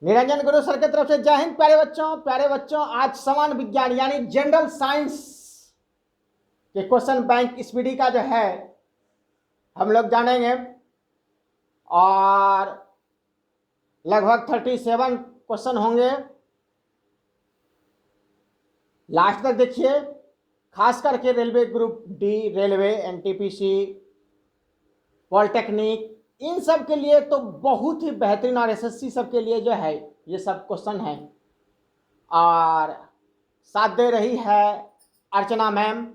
निरंजन गुरु sir की तरफ से जय हिंद। प्यारे बच्चों आज समान विज्ञान यानी जनरल साइंस के क्वेश्चन बैंक इस विधि का जो है हम लोग जानेंगे और लगभग 37 क्वेश्चन होंगे। लास्ट तक देखिए, खास करके railway group D, railway, NTPC, polytechnic, इन सब के लिए तो बहुत ही बेहतरीन और एसएससी सब के लिए जो है ये सब क्वेश्चन है। और साथ दे रही है अर्चना मैम।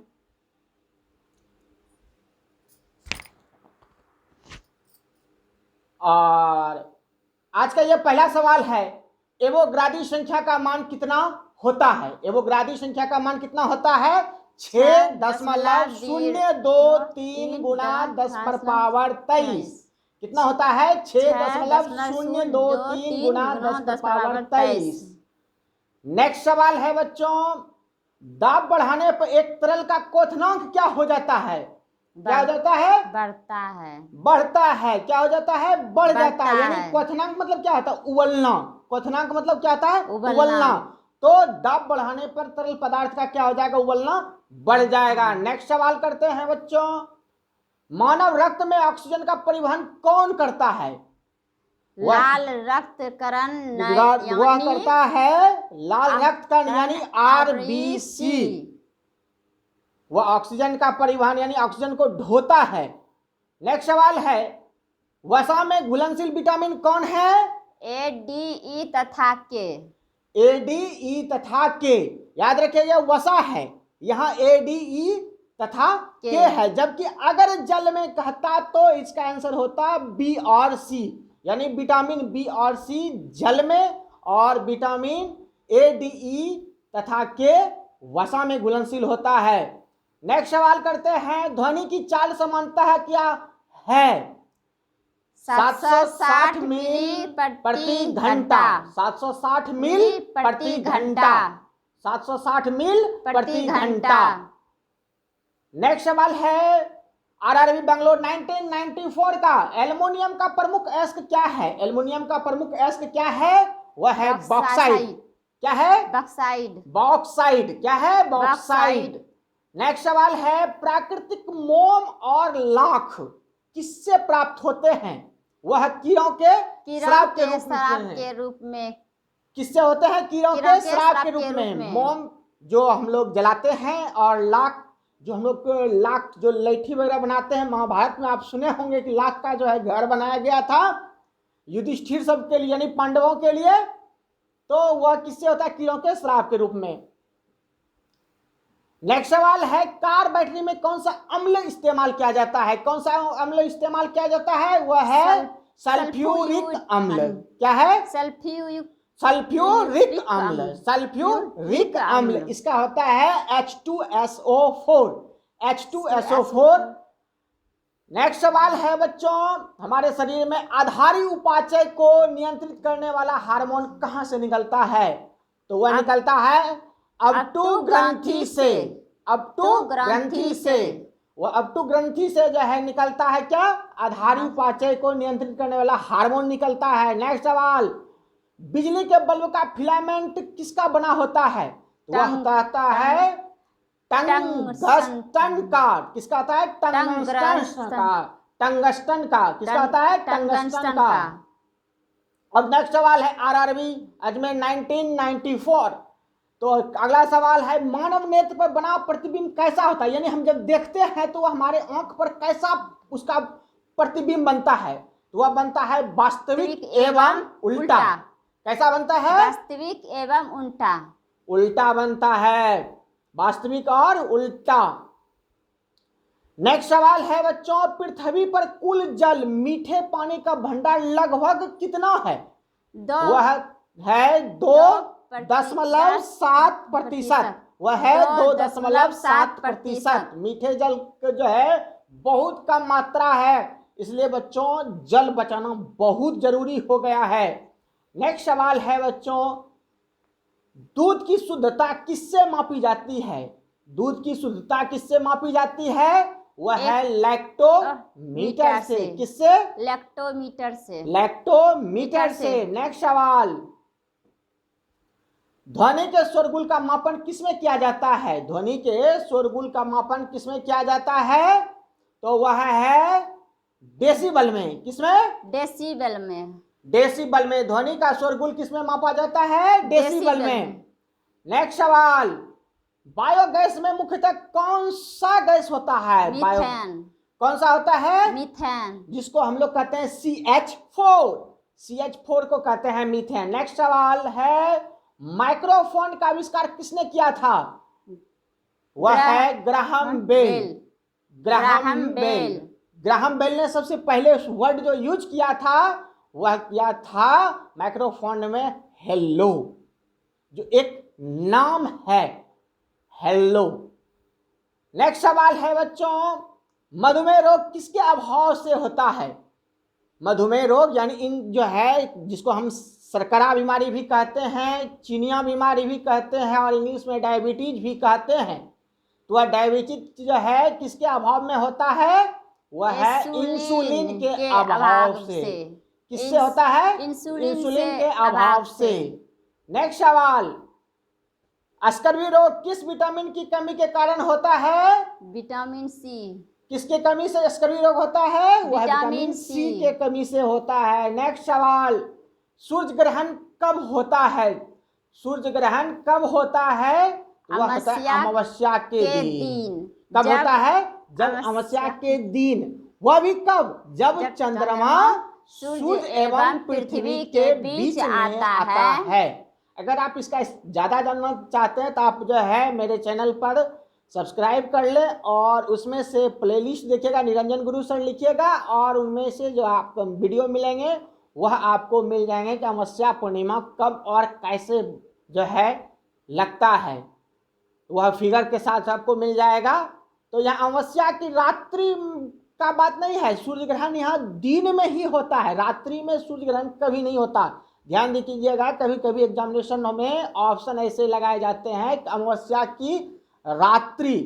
और आज का ये पहला सवाल है, एवोग्रादी संख्या का मान कितना होता है? एवोग्रादी संख्या का मान कितना होता है? 6.023 गुणा 10 पर पावर 23। कितना होता है? 6.023 गुणा 10 पर पावर 23। नेक्स्ट सवाल है बच्चों, दाब बढ़ाने पर एक तरल का क्वथनांक क्या हो जाता है? क्या हो जाता है? बढ़ता है। बढ़ता है। क्या हो जाता है? बढ़ जाता है। यानी क्वथनांक मतलब क्या होता है? उबलना। क्वथनांक मतलब क्या होता है? उबलना। तो दाब बढ़ाने पर तरल पदार्थ का क्या हो जाएगा? उबलना बढ़ जाएगा। नेक्स्ट सवाल करते हैं बच्चों, मानव रक्त में ऑक्सीजन का परिवहन कौन करता है? लाल रक्त कण वह करता है लाल रक्त कण यानी आरबीसी। वह ऑक्सीजन का परिवहन यानी ऑक्सीजन को ढोता है। नेक्स्ट सवाल है, वसा में घुलनशील विटामिन कौन है? ए, डी, ई तथा के। ए, डी, ई तथा के। याद रखिए यह वसा है, यहाँ ए, डी, ई तथा के है। जबकि अगर जल में कहता तो इसका आंसर होता बी और सी, यानी विटामिन बी और सी जल में और विटामिन ए, डी, ई तथा के वसा में घुलनशील होता है। नेक्स्ट सवाल करते हैं, ध्वनि की चाल समानता क्या है? 760 मील प्रति घंटा। 760 मील प्रति घंटा। 760 मील प्रति घंटा। नेक्स्ट सवाल है, आरआरबी बेंगलोर 1994 का एल्युमिनियम का प्रमुख अयस्क क्या है? एल्युमिनियम का प्रमुख अयस्क क्या है? वह है बॉक्साइड। क्या है? बॉक्साइड। बॉक्साइड। क्या है? बॉक्साइड। नेक्स्ट सवाल है, प्राकृतिक मोम और लाख किससे प्राप्त होते हैं? वह कीड़ों के श्राप के रूप में। किससे होते हैं? कीड़ों के श्राप के रूप में। मोम जो हम लोग जलाते हैं और लाख जो हम लोग लाख जो लैठी वगैरह बनाते हैं, महाभारत में आप सुने होंगे कि लाख का जो है घर बनाया गया था युधिष्ठिर सब के लिए यानी पांडवों के लिए। तो वह किससे होता है? कीड़ों के श्राप के रूप में। नेक्स्ट सवाल है, कार बैटरी में कौन सा अम्ल इस्तेमाल किया जाता है? कौन सा अम्ल इस्तेमाल किया जाता है? वह है सल्फ्यूरिक अम्ल। क्या है? सल्फ्यूरिक अम्ल। सल्फ्यूरिक अम्ल इसका होता है H2SO4। H2SO4। नेक्स्ट सवाल है बच्चों, हमारे शरीर में आधारी उपाचय को नियंत्रित करने वाला हार्मोन कहां से निकलता है? तो वह निकलता है अपटू ग्रंथि से। अपटू ग्रंथि से। वह अपटू ग्रंथि से जो है निकलता है क्या? आधारी उपाचय को नियंत्रित करने वाला हार्मोन निकलता है। नेक्स्ट सवाल, बिजली के बल्ब का फिलामेंट किसका बना होता है? वह होता है टंगस्टन का। किसका होता है? टंगस्टन का। टंगस्टन का। किसका होता है? टंगस्टन का। अब नेक्स्ट सवाल है आरआरबी अजमेर 1994। तो अगला सवाल है, मानव नेत्र पर बना प्रतिबिंब कैसा होता है? यानी हम जब देखते हैं तो वह हमारे आंख पर कैसा उसका प्रतिबिंब बनता है? तो वह बनता है वास्तविक एवं उल्टा। कैसा बनता है? वास्तविक एवं उल्टा। उल्टा बनता है, वास्तविक और उल्टा। नेक्स्ट सवाल है बच्चों, पृथ्वी पर कुल जल मीठे पानी का भंडार लगभग कितना है? वह है 2.7%। वह है 2.7%। मीठे जल जो है बहुत कम मात्रा है, इसलिए बच्चों जल बचाना बहुत जरूरी हो गया है। नेक्स्ट सवाल है बच्चों, दूध की शुद्धता किससे मापी जाती है? दूध की शुद्धता किससे मापी जाती है? वह है लैक्टोमीटर से। किससे? लैक्टोमीटर से। लैक्टोमीटर से। नेक्स्ट सवाल, ध्वनि के शोरगुल का मापन किसमें किया जाता है? ध्वनि के शोरगुल का मापन किसमें किया जाता है? तो वह है डेसिबल में। किसमें? डेसिबल में। डेसिबल में। ध्वनि का शोरगुल किसमें मापा जाता है? डेसिबल में। नेक्स्ट सवाल, बायोगैस में मुख्यतः कौन सा गैस होता है? मीथेन। कौन सा होता है? मीथेन। जिसको हम लोग कहते हैं CH4। CH4 को कहते हैं मीथेन। नेक्स्ट सवाल है, माइक्रोफोन का आविष्कार किसने किया था? वह है Graham Bell. Graham Bell. Graham Bell ने सबसे पहले वर्ड जो यूज किया था वह किया था माइक्रोफोन में हेलो, जो एक नाम है हेलो। नेक्स्ट सवाल है बच्चों, मधुमेह रोग किसके अभाव से होता है? मधुमेह रोग यानी इन जो है जिसको हम शर्करा बीमारी भी कहते हैं, चिनिया बीमारी भी कहते हैं और इंग्लिश में डायबिटीज भी कहते हैं। तो वह डायबिटीज जो है किसके अभाव में होता है? वह है इंसुलिन के अभाव से। किससे होता है? इंसुलिन के अभाव से। नेक्स्ट सवाल, स्कर्वी रोग किस विटामिन की कमी के कारण होता है? Vitamin C. किसके कमी से स्कर्वी रोग होता है? वह विटामिन सी के कमी से होता है। नेक्स्ट सवाल, सूर्य ग्रहण कब होता है? सूर्य ग्रहण कब होता है? वह होता है अमावस्या के दिन। कब होता है? जब अमावस्या के दिन। वह भी कब? जब चंद्रमा सूर्य एवं पृथ्वी के बीच में आता है। अगर आप इसका ज्यादा जानना चाहते हैं तो आप जो है मेरे चैनल पर सब्सक्राइब कर ले और उसमें से प्लेलिस्ट देखिएगा, निरंजन गुरु सर लिखिएगा और उनमें से जो आपको वीडियो मिलेंगे वह आपको मिल जाएंगे कि अमावस्या पूर्णिमा कब और कैसे जो है लगता है, वह फिगर के साथ आपको मिल जाएगा। तो यहाँ अमावस्या की रात्रि का बात नहीं है, सूर्य ग्रहण यहाँ दिन में ही होता है, रात्रि में सूर्य ग्रहण कभी नहीं होता। ध्यान दीजिएगा, कभी कभी एग्जामिनेशन में ऑप्शन ऐसे लगाए जाते हैं कि अमावस्या की रात्रि,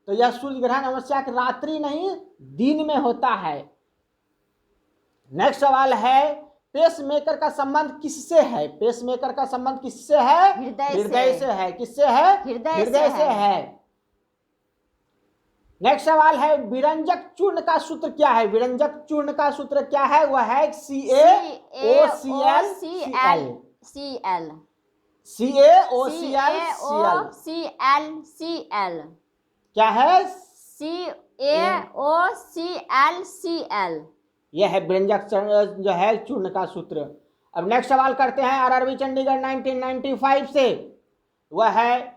तो यह सूर्य ग्रहण अमावस्या की रात्रि नहीं दिन में होता है। नेक्स्ट सवाल है, पेसमेकर का संबंध किससे है? पेसमेकर का संबंध किससे है? हृदय से है। किससे है? हृदय से है। नेक्स्ट सवाल है, विरंजक चूर्ण का सूत्र क्या है? विरंजक चूर्ण का सूत्र क्या है? वह है CaOCl। CaOCl। क्या है? CaOCl। यह है विरंजक जो है चूर्ण का सूत्र। अब नेक्स्ट सवाल करते हैं RRB चंडीगढ़ 1995 से। वह है,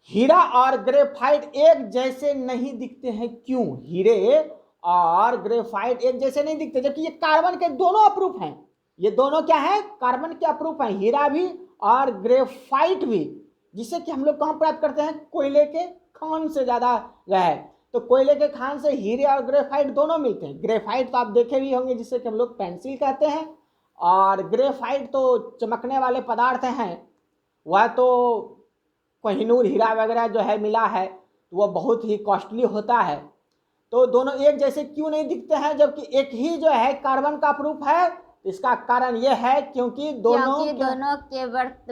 हीरा और ग्रेफाइट एक जैसे नहीं दिखते हैं, क्यों? हीरे और ग्रेफाइट एक जैसे नहीं दिखते, जबकि ये कार्बन के दोनों अप्रूफ हैं। ये दोनों क्या है? कार्बन के अप्रूफ हैं, हीरा भी और ग्रेफाइट भी, जिससे कि हम लोग कहाँ प्राप्त करते हैं? कोयले के खान से ज्यादा है। तो कोयले के खान से हीरे और ग्रेफाइट दोनों मिलते हैं। ग्रेफाइट तो आप देखे भी होंगे जिससे कि हम लोग पेंसिल कहते हैं, और ग्रेफाइट तो चमकने वाले पदार्थ हैं। वह तो कोहिनूर हीरा वगैरह जो है मिला है तो वह बहुत ही कॉस्टली होता है। तो दोनों एक जैसे क्यों नहीं दिखते हैं जबकि एक ही जो है कार्बन का प्रूफ है? इसका कारण यह है क्योंकि दोनों के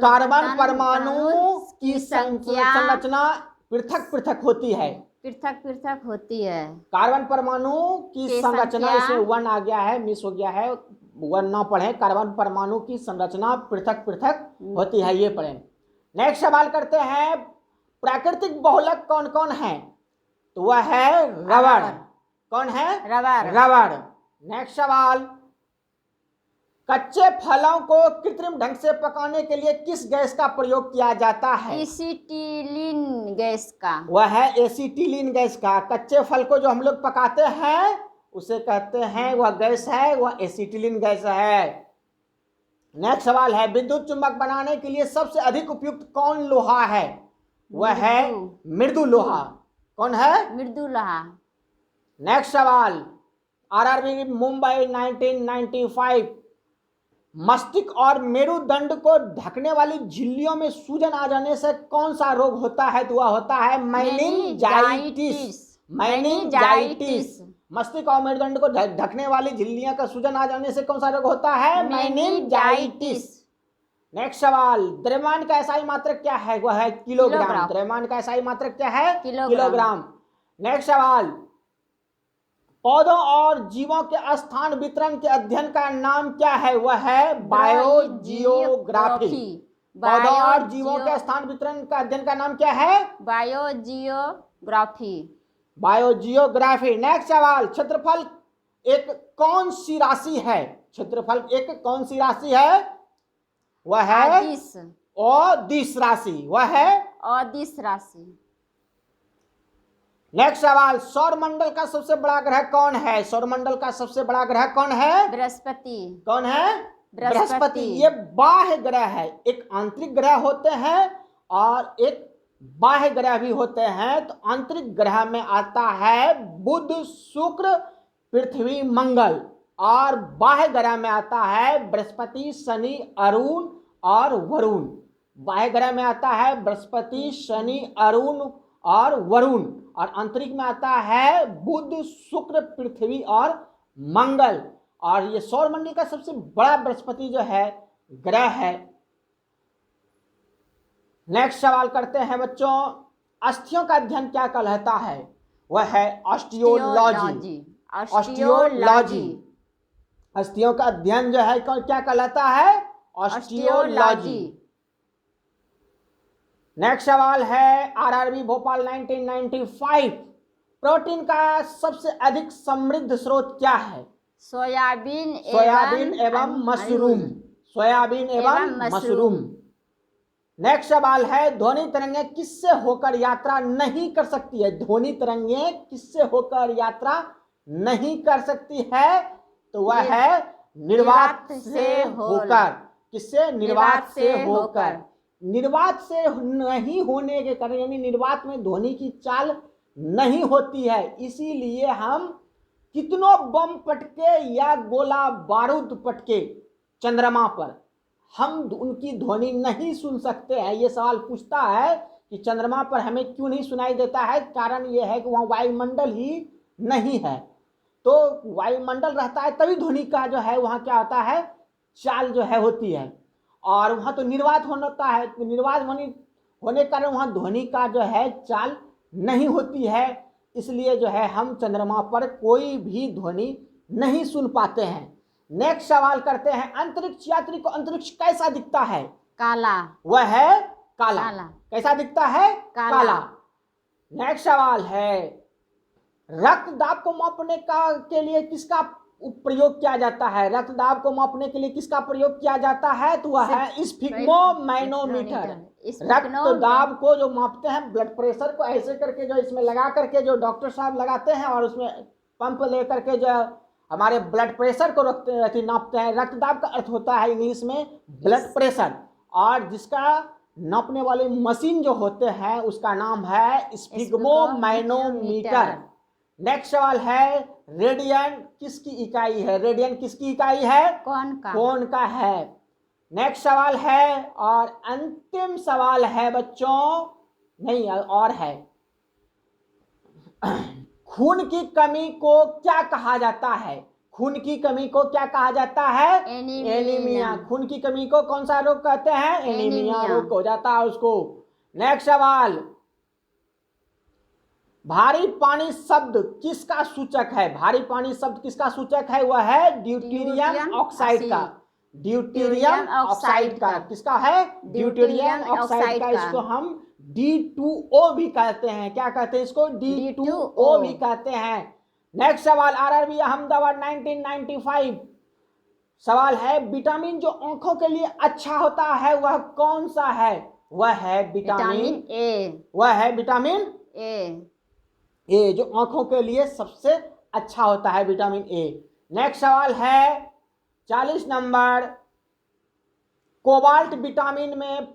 कार्बन परमाणु की संरचना पृथक पृथक होती है। कार्बन परमाणु की संरचना, इसमें 1 आ गया है, मिस हो गया है, 1 ना पढ़े। कार्बन परमाणु की संरचना पृथक पृथक होती है, ये पढ़ें। नेक्स्ट सवाल करते हैं, प्राकृतिक बहुलक कौन कौन है? तो वह है रबड़। कौन है? रबड़। नेक्स्ट सवाल, कच्चे फलों को कृत्रिम ढंग से पकाने के लिए किस गैस का प्रयोग किया जाता है? एसीटिलीन गैस का। वह है एसीटिलीन गैस का। कच्चे फल को जो हम लोग पकाते हैं उसे कहते हैं, वह गैस है, वह एसीटिलीन गैस है। नेक्स्ट सवाल है, विद्युत चुंबक बनाने के लिए सबसे अधिक उपयुक्त कौन लोहा है? वह है मृदु लोहा। कौन है? मृदु लोहा। नेक्स्ट सवाल, RRB मुंबई 1995, मस्तिष्क और मेरुदंड को ढकने वाली झिल्लियों में सूजन आ जाने से कौन सा रोग होता है? तो वह होता है मेनिंजाइटिस। मस्तिष्क और मेरुदंड को ढकने वाली झिल्लियों का सूजन आ जाने से कौन सा रोग होता है? मेनिंजाइटिस। नेक्स्ट सवाल, द्रव्यमान का एसआई मात्रक क्या है? वह है किलोग्राम। किलोग्राम। द्रव्यमान का एसआई मात्रक क्या है? किलोग्राम। किलोग्राम। नेक्स्ट सवाल, पौधों और जीवों के स्थान वितरण के अध्ययन का नाम क्या है? वह है बायोजियोग्राफी। पौधों और जीवों के स्थान वितरण का अध्ययन का नाम क्या है? बायोजियोग्राफी। बायोजियोग्राफी। नेक्स्ट सवाल, क्षेत्रफल एक कौन सी राशि है? क्षेत्रफल एक कौन सी राशि है? वह है अदिश। अदिश राशि। वह है अदिश राशि। नेक्स्ट सवाल, सौरमंडल का सबसे बड़ा ग्रह कौन है? सौरमंडल का सबसे बड़ा ग्रह कौन है? बृहस्पति। कौन है? बृहस्पति। ये बाह्य ग्रह है। एक आंतरिक ग्रह होते हैं और एक बाह्य ग्रह भी होते हैं। तो आंतरिक ग्रह में आता है बुध, शुक्र, पृथ्वी, मंगल, और बाह्य ग्रह में आता है बृहस्पति, शनि, अरुण और वरुण। बाह्य ग्रह में आता है बृहस्पति, शनि, अरुण और वरुण, और आंतरिक में आता है बुध, शुक्र, पृथ्वी और मंगल। और ये सौरमंडल का सबसे बड़ा बृहस्पति जो है ग्रह है। नेक्स्ट सवाल करते हैं बच्चों, अस्थियों का अध्ययन क्या कहलाता है? वह है ऑस्टियोलॉजी। ऑस्टियोलॉजी। अस्थियों का अध्ययन जो है क्या कहलाता है? ऑस्टियोलॉजी। नेक्स्ट सवाल है, आरआरबी भोपाल 1995, प्रोटीन का सबसे अधिक समृद्ध स्रोत क्या है? सोयाबीन एवं मशरूम। सोयाबीन एवं मशरूम। नेक्स्ट सवाल है, ध्वनि तरंगें किससे होकर यात्रा नहीं कर सकती है? ध्वनि तरंगें किससे होकर यात्रा नहीं कर सकती है? तो वह है निर्वात से होकर। किससे? निर्वात से होकर। निर्वात से नहीं होने के कारण, यानी निर्वात में ध्वनि की चाल नहीं होती है, इसीलिए हम कितनों बम पटके या गोला बारूद पटके चंद्रमा पर हम उनकी ध्वनि नहीं सुन सकते हैं। ये सवाल पूछता है कि चंद्रमा पर हमें क्यों नहीं सुनाई देता है? कारण ये है कि वहाँ वायुमंडल ही नहीं है। तो वायुमंडल रहता है तभी ध्वनि का जो है वहाँ क्या होता है, चाल जो है होती है। और वहाँ तो निर्वात होता है, तो निर्वात होने के कारण वहाँ ध्वनि का जो है चाल नहीं होती है, इसलिए जो है हम चंद्रमा पर कोई भी ध्वनि नहीं सुन पाते हैं। नेक्स्ट सवाल करते हैं, अंतरिक्ष यात्री को अंतरिक्ष कैसा दिखता है? काला। वह है काला। कैसा दिखता है? काला। नेक्स्ट सवाल है, रक्तदाब को मापने के लिए किसका प्रयोग किया जाता है? रक्तदाब को मापने के लिए किसका प्रयोग किया जाता है? तो वह है स्फिग्मोमैनोमीटर। रक्तदाब को जो मापते हैं, ब्लड प्रेशर को ऐसे करके जो इसमें लगा करके जो डॉक्टर साहब लगाते हैं और उसमें पंप लेकर के जो हमारे ब्लड प्रेशर को नापते हैं। रक्तदाब का अर्थ होता है इंग्लिश में ब्लड प्रेशर, और जिसका नापने वाले मशीन जो होते हैं उसका नाम है स्फिग्मोमैनोमीटर। नेक्स्ट सवाल है, रेडियन किसकी इकाई है? रेडियन किसकी इकाई है? कोण का है। नेक्स्ट सवाल है, और अंतिम सवाल है बच्चों, नहीं और है, खून की कमी को क्या कहा जाता है? खून की कमी को क्या कहा जाता है? एनीमिया। खून की कमी को कौन सा रोग कहते हैं? एनीमिया रोग हो जाता है उसको। नेक्स्ट सवाल, भारी पानी शब्द किसका सूचक है? भारी पानी शब्द किसका सूचक है? वह है ड्यूटेरियम ऑक्साइड का। ड्यूटेरियम ऑक्साइड का किसका है? ड्यूटेरियम ऑक्साइड का। इसको हम D2O भी कहते हैं। क्या कहते हैं इसको? D2O भी कहते हैं। नेक्स्ट सवाल, आरआरबी अहमदाबाद 1995, सवाल है, विटामिन जो आंखों के लिए अच्छा होता है वह कौन सा है? वह है विटामिन ए। वह है विटामिन ए, जो आंखों के लिए सबसे अच्छा होता है, विटामिन ए। नेक्स्ट सवाल है 40 नंबर, कोबाल्ट विटामिन में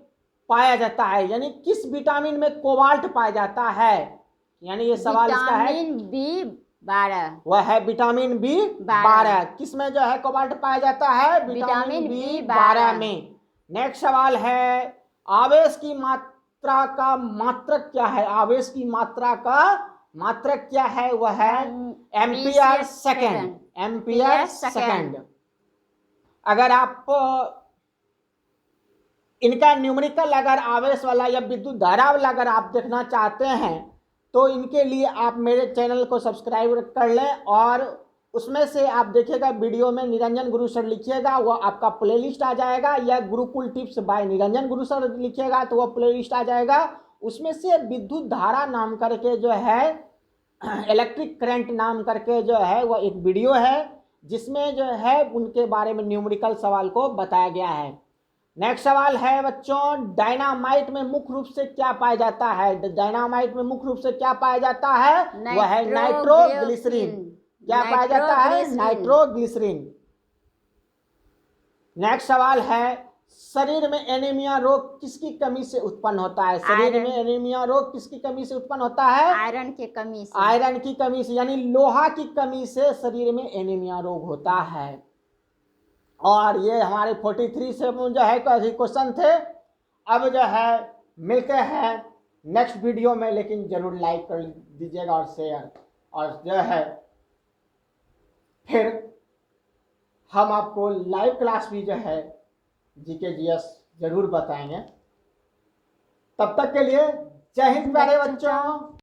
पाया जाता है, यानी किस विटामिन में कोबाल्ट पाया जाता है? यानी ये सवाल इसका है। Vitamin B12। वह है विटामिन B12। किस में जो है कोबाल्ट पाया जाता है? विटामिन B12 में। नेक्स्ट सवाल है, आवेश की मात्रा का मात्रक क्या है? आवेश की मात्रा का मात्रक क्या है? वह है एम्पियर सेकेंड। Ampere second. अगर आप इनका न्यूमेरिकल अगर आवेश वाला या विद्युत धारा वाला अगर आप देखना चाहते हैं तो इनके लिए आप मेरे चैनल को सब्सक्राइब कर लें और उसमें से आप देखिएगा वीडियो में निरंजन गुरु सर लिखिएगा वो आपका प्लेलिस्ट आ जाएगा, या Gurukul tips by Niranjan Guru sir लिखिएगा तो वो प्लेलिस्ट आ जाएगा। उसमें से विद्युत धारा नाम करके जो है, इलेक्ट्रिक करंट नाम करके जो है वो एक वीडियो है जिसमें जो है उनके बारे में न्यूमेरिकल सवाल को बताया गया है। नेक्स्ट सवाल है बच्चों, डायनामाइट में मुख्य रूप से क्या पाया जाता है? डायनामाइट में मुख्य रूप से क्या पाया जाता है? वह है नाइट्रोग्लिसरीन। क्या पाया जाता है? नाइट्रोग्लिसरीन। नेक्स्ट सवाल है, शरीर में एनीमिया रोग किसकी कमी से उत्पन्न होता है? शरीर में एनीमिया रोग किसकी कमी से उत्पन्न होता है? आयरन की कमी से। आयरन की कमी से, यानी लोहा की कमी से शरीर में एनीमिया रोग होता है। और ये हमारे 43 से जो है क्वेश्चन थे। अब जो है मिलते हैं नेक्स्ट वीडियो में, लेकिन जरूर लाइक कर दीजिएगा और शेयर, और जो है फिर हम आपको लाइव क्लास भी जो है जीके जीएस जरूर बताएंगे। तब तक के लिए जय हिंद प्यारे बच्चों।